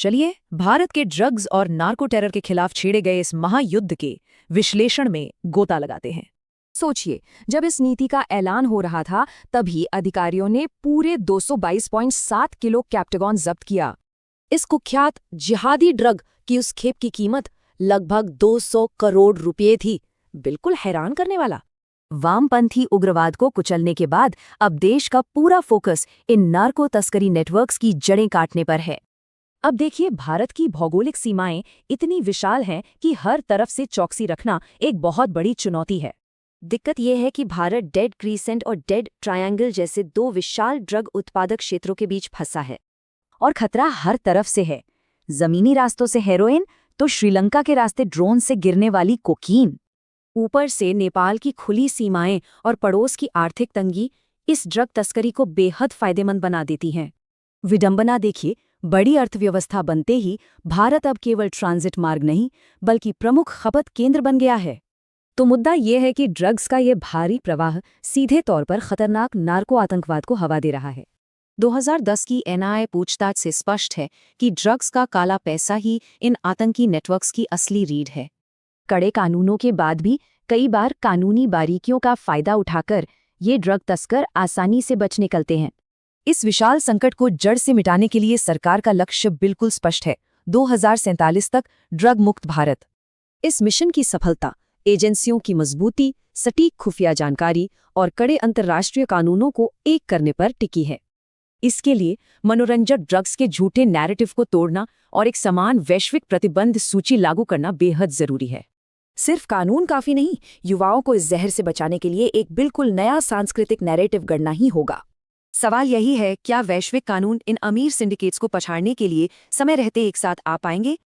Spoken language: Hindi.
चलिए भारत के ड्रग्स और नार्को टेरर के खिलाफ छेड़े गए इस महायुद्ध के विश्लेषण में गोता लगाते हैं। सोचिए, जब इस नीति का ऐलान हो रहा था तभी अधिकारियों ने पूरे 222.7 किलो कैप्टागॉन जब्त किया। इस कुख्यात जिहादी ड्रग की उस खेप की कीमत लगभग 200 करोड़ रुपए थी। बिल्कुल हैरान करने वाला। वामपंथी उग्रवाद को कुचलने के बाद अब देश का पूरा फोकस इन नार्को तस्करी नेटवर्क्स की जड़ें काटने पर है। अब देखिए, भारत की भौगोलिक सीमाएं इतनी विशाल हैं कि हर तरफ से चौकसी रखना एक बहुत बड़ी चुनौती है। दिक्कत यह है कि भारत डेड क्रीसेंट और डेड ट्रायंगल जैसे दो विशाल ड्रग उत्पादक क्षेत्रों के बीच फंसा है। और खतरा हर तरफ से है। जमीनी रास्तों से हेरोइन, तो श्रीलंका के रास्ते ड्रोन से गिरने वाली कोकीन। ऊपर से नेपाल की खुली सीमाएं और पड़ोस की आर्थिक तंगी इस ड्रग तस्करी को बेहद फायदेमंद बना देती हैं। विडंबना देखिए, बड़ी अर्थव्यवस्था बनते ही भारत अब केवल ट्रांजिट मार्ग नहीं बल्कि प्रमुख खपत केंद्र बन गया है। तो मुद्दा ये है कि ड्रग्स का ये भारी प्रवाह सीधे तौर पर खतरनाक नार्को आतंकवाद को हवा दे रहा है। 2010 की एनआईए पूछताछ से स्पष्ट है कि ड्रग्स का काला पैसा ही इन आतंकी नेटवर्क्स की असली रीढ़ है। कड़े कानूनों के बाद भी कई बार कानूनी बारीकियों का फायदा उठाकर ये ड्रग तस्कर आसानी से बच निकलते हैं। इस विशाल संकट को जड़ से मिटाने के लिए सरकार का लक्ष्य बिल्कुल स्पष्ट है, 2047 तक ड्रग मुक्त भारत। इस मिशन की सफलता एजेंसियों की मजबूती, सटीक खुफिया जानकारी और कड़े अंतर्राष्ट्रीय कानूनों को एक करने पर टिकी है। इसके लिए मनोरंजक ड्रग्स के झूठे नैरेटिव को तोड़ना और एक समान वैश्विक प्रतिबंध सूची लागू करना बेहद जरूरी है। सिर्फ कानून काफी नहीं, युवाओं को इस जहर से बचाने के लिए एक बिल्कुल नया सांस्कृतिक नैरेटिव गढ़ना ही होगा। सवाल यही है, क्या वैश्विक कानून इन अमीर सिंडिकेट्स को पछाड़ने के लिए समय रहते एक साथ आ पाएंगे?